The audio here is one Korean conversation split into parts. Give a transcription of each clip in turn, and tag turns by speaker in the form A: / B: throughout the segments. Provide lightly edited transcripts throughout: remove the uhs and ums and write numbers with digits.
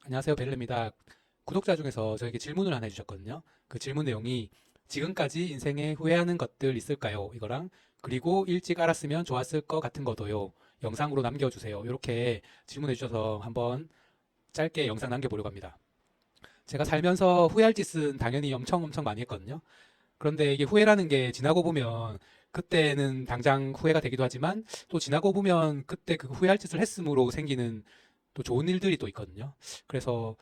A: 안녕하세요, 벨르입니다. 구독자 중에서 저에게 질문을 하나 해주셨거든요. 그 질문 내용이 지금까지 인생에 후회하는 것들 있을까요? 이거랑 그리고 일찍 알았으면 좋았을 것 같은 것도요. 영상으로 남겨주세요. 이렇게 질문해 주셔서 한번 짧게 영상 남겨보려고 합니다. 제가 살면서 후회할 짓은 당연히 엄청 엄청 많이 했거든요. 그런데 이게 후회라는 게 지나고 보면 그때는 당장 후회가 되기도 하지만 또 지나고 보면 그때 그 후회할 짓을 했음으로 생기는 또 좋은 일들이 또 있거든요. 그래서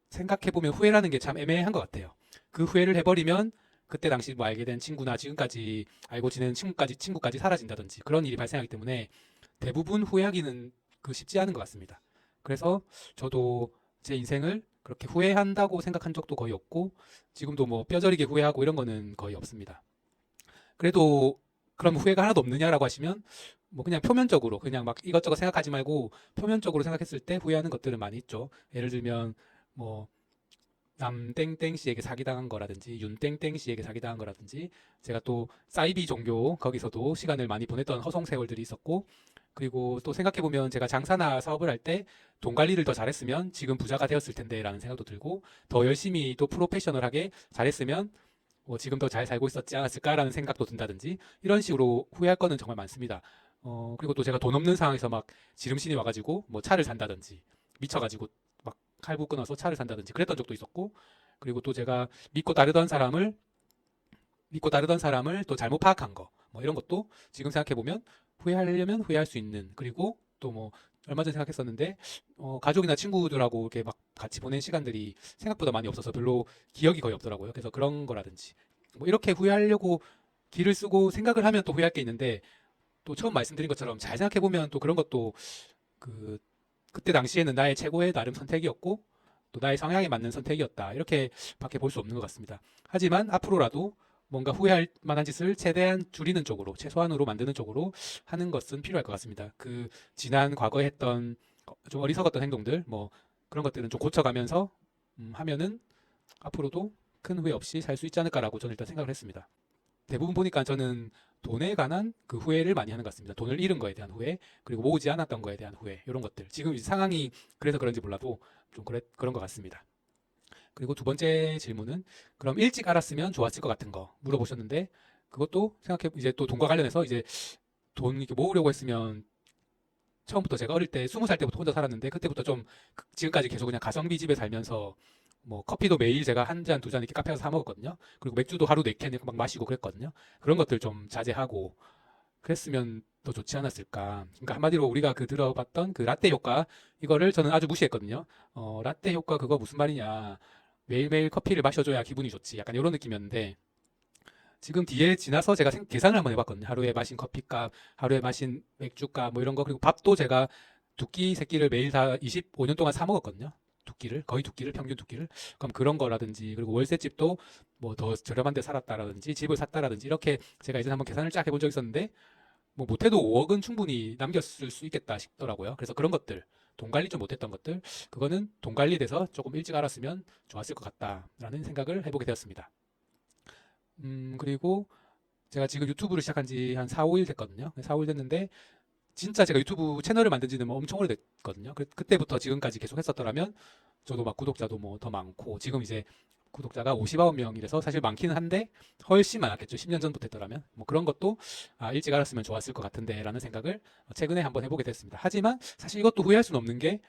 A: 생각해보면 후회라는 게 참 애매한 것 같아요. 그 후회를 해버리면 그때 당시 뭐 알게 된 친구나 지금까지 알고 지내는 친구까지 사라진다든지 그런 일이 발생하기 때문에 대부분 후회하기는 쉽지 않은 것 같습니다. 그래서 저도 제 인생을 그렇게 후회한다고 생각한 적도 거의 없고 지금도 뭐 뼈저리게 후회하고 이런 거는 거의 없습니다. 그래도 그럼 후회가 하나도 없느냐라고 하시면 뭐 그냥 표면적으로 그냥 막 이것저것 생각하지 말고 표면적으로 생각했을 때 후회하는 것들은 많이 있죠. 예를 들면 뭐 남땡땡 씨에게 사기당한 거라든지 윤땡땡 씨에게 사기당한 거라든지 제가 또 사이비 종교 거기서도 시간을 많이 보냈던 허송 세월들이 있었고 그리고 또 생각해보면 제가 장사나 사업을 할 때 돈 관리를 더 잘했으면 지금 부자가 되었을 텐데 라는 생각도 들고 더 열심히 또 프로페셔널하게 잘했으면 뭐 지금 더 잘 살고 있었지 않았을까라는 생각도 든다든지 이런 식으로 후회할 거는 정말 많습니다. 그리고 또 제가 돈 없는 상황에서 막 지름신이 와가지고 뭐 차를 산다든지 미쳐가지고 막 할부 끊어서 차를 산다든지 그랬던 적도 있었고 그리고 또 제가 믿고 따르던 사람을 또 잘못 파악한 거 뭐 이런 것도 지금 생각해 보면 후회하려면 후회할 수 있는 그리고 또 뭐 얼마 전에 생각했었는데 가족이나 친구들하고 이렇게 막 같이 보낸 시간들이 생각보다 많이 없어서 별로 기억이 거의 없더라고요. 그래서 그런 거라든지 뭐 이렇게 후회하려고 길을 쓰고 생각을 하면 또 후회할 게 있는데 또 처음 말씀드린 것처럼 잘 생각해 보면 또 그런 것도 그 그때 당시에는 나의 최고의 나름 선택이었고 또 나의 성향에 맞는 선택이었다. 이렇게밖에 볼 수 없는 것 같습니다. 하지만 앞으로라도 뭔가 후회할 만한 짓을 최대한 줄이는 쪽으로, 최소한으로 만드는 쪽으로 하는 것은 필요할 것 같습니다. 그 지난 과거에 했던 좀 어리석었던 행동들, 뭐 그런 것들은 좀 고쳐가면서 하면은 앞으로도 큰 후회 없이 살 수 있지 않을까라고 저는 일단 생각을 했습니다. 대부분 보니까 저는 돈에 관한 그 후회를 많이 하는 것 같습니다. 돈을 잃은 거에 대한 후회, 그리고 모으지 않았던 거에 대한 후회, 이런 것들. 지금 상황이 그래서 그런지 몰라도 좀 그런 것 같습니다. 그리고 두 번째 질문은 그럼 일찍 알았으면 좋았을 것 같은 거 물어보셨는데 그것도 생각해 이제 또 돈과 관련해서 이제 돈 이렇게 모으려고 했으면 처음부터 제가 어릴 때 20살 때부터 혼자 살았는데 그때부터 좀 지금까지 계속 그냥 가성비 집에 살면서 뭐 커피도 매일 제가 한 잔, 두 잔 이렇게 카페 가서 사 먹었거든요. 그리고 맥주도 하루 네 캔 이렇게 막 마시고 그랬거든요. 그런 것들 좀 자제하고 그랬으면 더 좋지 않았을까. 그러니까 한마디로 우리가 그 들어봤던 그 라떼 효과 이거를 저는 아주 무시했거든요. 라떼 효과 그거 무슨 말이냐. 매일매일 커피를 마셔줘야 기분이 좋지. 약간 이런 느낌이었는데 지금 뒤에 지나서 제가 계산을 한번 해봤거든요. 하루에 마신 커피값, 하루에 마신 맥주값 뭐 이런 거 그리고 밥도 제가 두 끼, 세 끼를 매일 다 25년 동안 사 먹었거든요. 두 끼를 거의 두 끼를 평균 두 끼를 그럼 그런 거라든지 그리고 월세집도 뭐 더 저렴한 데 살았다라든지 집을 샀다라든지 이렇게 제가 이제 한번 계산을 쫙 해본 적이 있었는데 뭐 못해도 5억은 충분히 남겼을 수 있겠다 싶더라고요. 그래서 그런 것들, 돈 관리 좀 못했던 것들, 그거는 돈 관리에 대해서 조금 일찍 알았으면 좋았을 것 같다라는 생각을 해보게 되었습니다. 그리고 제가 지금 유튜브를 시작한 지 한 4, 5일 됐거든요. 4, 5일 됐는데 진짜 제가 유튜브 채널을 만든 지는 뭐 엄청 오래됐거든요. 그때부터 지금까지 계속 했었더라면 저도 막 구독자도 뭐 더 많고 지금 이제 구독자가 59명이라서 사실 많기는 한데 훨씬 많았겠죠. 10년 전부터 했더라면 뭐 그런 것도 일찍 알았으면 좋았을 것 같은데 라는 생각을 최근에 한번 해보게 됐습니다. 하지만 사실 이것도 후회할 수는 없는 게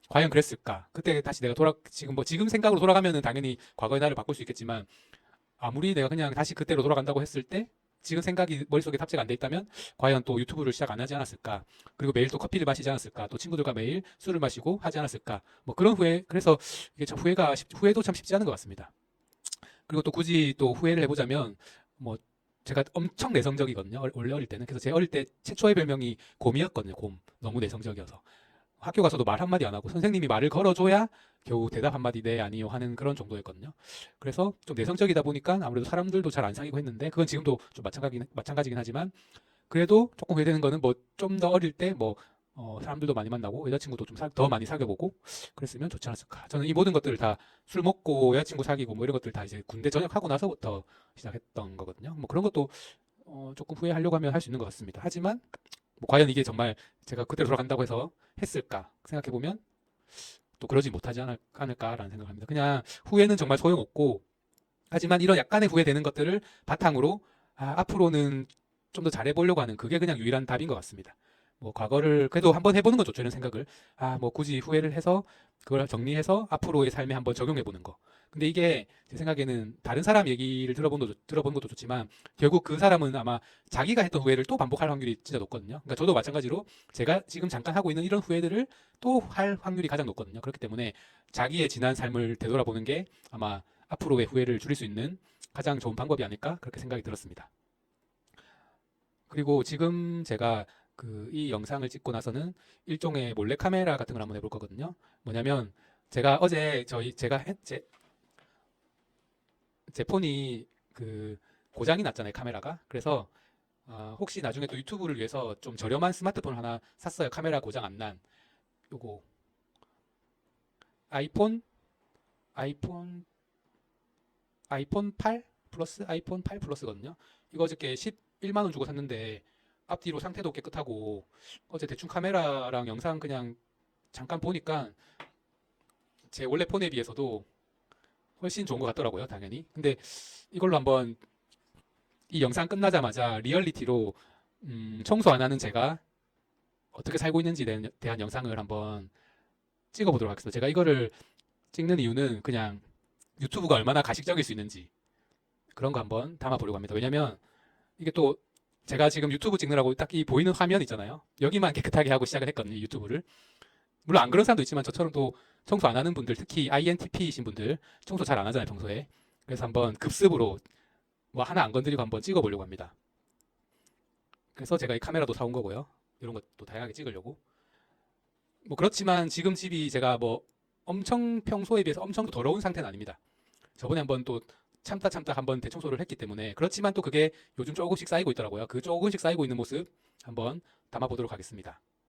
A: 과연 그랬을까? 그때 다시 내가 지금 생각으로 돌아가면은 당연히 과거의 나를 바꿀 수 있겠지만 아무리 내가 그냥 다시 그때로 돌아간다고 했을 때 지금 생각이 머릿속에 탑재가 안 돼 있다면 과연 또 유튜브를 시작 안 하지 않았을까? 그리고 매일 또 커피를 마시지 않았을까? 또 친구들과 매일 술을 마시고 하지 않았을까? 뭐 그런 후회, 그래서 이게 참 후회도 참 쉽지 않은 것 같습니다. 그리고 또 굳이 또 후회를 해보자면 뭐 제가 엄청 내성적이거든요. 원래 어릴 때는. 그래서 제 어릴 때 최초의 별명이 곰이었거든요. 곰. 너무 내성적이어서. 학교 가서도 말 한마디 안 하고 선생님이 말을 걸어줘야 겨우 대답 한마디 네 아니요 하는 그런 정도였거든요. 그래서 좀 내성적이다 보니까 아무래도 사람들도 잘 안 사귀고 했는데 그건 지금도 좀 마찬가지긴 하지만 그래도 조금 후회되는 거는 뭐 좀 더 어릴 때 뭐 사람들도 많이 만나고 여자친구도 좀 더 많이 사귀어보고 그랬으면 좋지 않았을까. 저는 이 모든 것들을 다 술 먹고 여자친구 사귀고 뭐 이런 것들 다 이제 군대 전역하고 나서부터 시작했던 거거든요. 뭐 그런 것도 조금 후회하려고 하면 할 수 있는 것 같습니다. 하지만 뭐 과연 이게 정말 제가 그대로 돌아간다고 해서 했을까 생각해 보면 또 그러지 못하지 않을까라는 생각을 합니다. 그냥 후회는 정말 소용없고, 하지만 이런 약간의 후회되는 것들을 바탕으로 앞으로는 좀 더 잘해보려고 하는 그게 그냥 유일한 답인 것 같습니다. 뭐 과거를 그래도 한번 해보는 건 좋죠. 이런 생각을 뭐 굳이 후회를 해서 그걸 정리해서 앞으로의 삶에 한번 적용해보는 거. 근데 이게 제 생각에는 다른 사람 얘기를 들어보는 것도 좋지만 결국 그 사람은 아마 자기가 했던 후회를 또 반복할 확률이 진짜 높거든요. 그러니까 저도 마찬가지로 제가 지금 잠깐 하고 있는 이런 후회들을 또 할 확률이 가장 높거든요. 그렇기 때문에 자기의 지난 삶을 되돌아보는 게 아마 앞으로의 후회를 줄일 수 있는 가장 좋은 방법이 아닐까 그렇게 생각이 들었습니다. 그리고 지금 제가 이 영상을 찍고 나서는 일종의 몰래카메라 같은 걸 한번 해볼 거거든요. 뭐냐면 제가 어제 제 폰이 고장이 났잖아요, 카메라가. 그래서 혹시 나중에 또 유튜브를 위해서 좀 저렴한 스마트폰 하나 샀어요. 카메라 고장 안 난. 요거 아이폰 아이폰 아이폰 8 플러스 아이폰 8 플러스거든요. 이거 어저께 11만 원 주고 샀는데 앞뒤로 상태도 깨끗하고 어제 대충 카메라랑 영상 그냥 잠깐 보니까 제 원래 폰에 비해서도 훨씬 좋은 것 같더라고요, 당연히. 근데 이걸로 한번 이 영상 끝나자마자 리얼리티로 청소 안 하는 제가 어떻게 살고 있는지에 대한 영상을 한번 찍어보도록 하겠습니다. 제가 이거를 찍는 이유는 그냥 유튜브가 얼마나 가식적일 수 있는지 그런 거 한번 담아보려고 합니다. 왜냐면 이게 또 제가 지금 유튜브 찍느라고 딱 이 보이는 화면 있잖아요. 여기만 깨끗하게 하고 시작을 했거든요, 유튜브를. 물론 안 그런 사람도 있지만 저처럼 또 청소 안 하는 분들, 특히 INTP이신 분들 청소 잘 안 하잖아요, 평소에. 그래서 한번 급습으로 뭐 하나 안 건드리고 한번 찍어보려고 합니다. 그래서 제가 이 카메라도 사온 거고요. 이런 것도 다양하게 찍으려고. 뭐 그렇지만 지금 집이 제가 뭐 엄청 평소에 비해서 엄청 더러운 상태는 아닙니다. 저번에 한번 또 참다 한번 대청소를 했기 때문에. 그렇지만 또 그게 요즘 조금씩 쌓이고 있더라고요. 그 조금씩 쌓이고 있는 모습 한번 담아보도록 하겠습니다.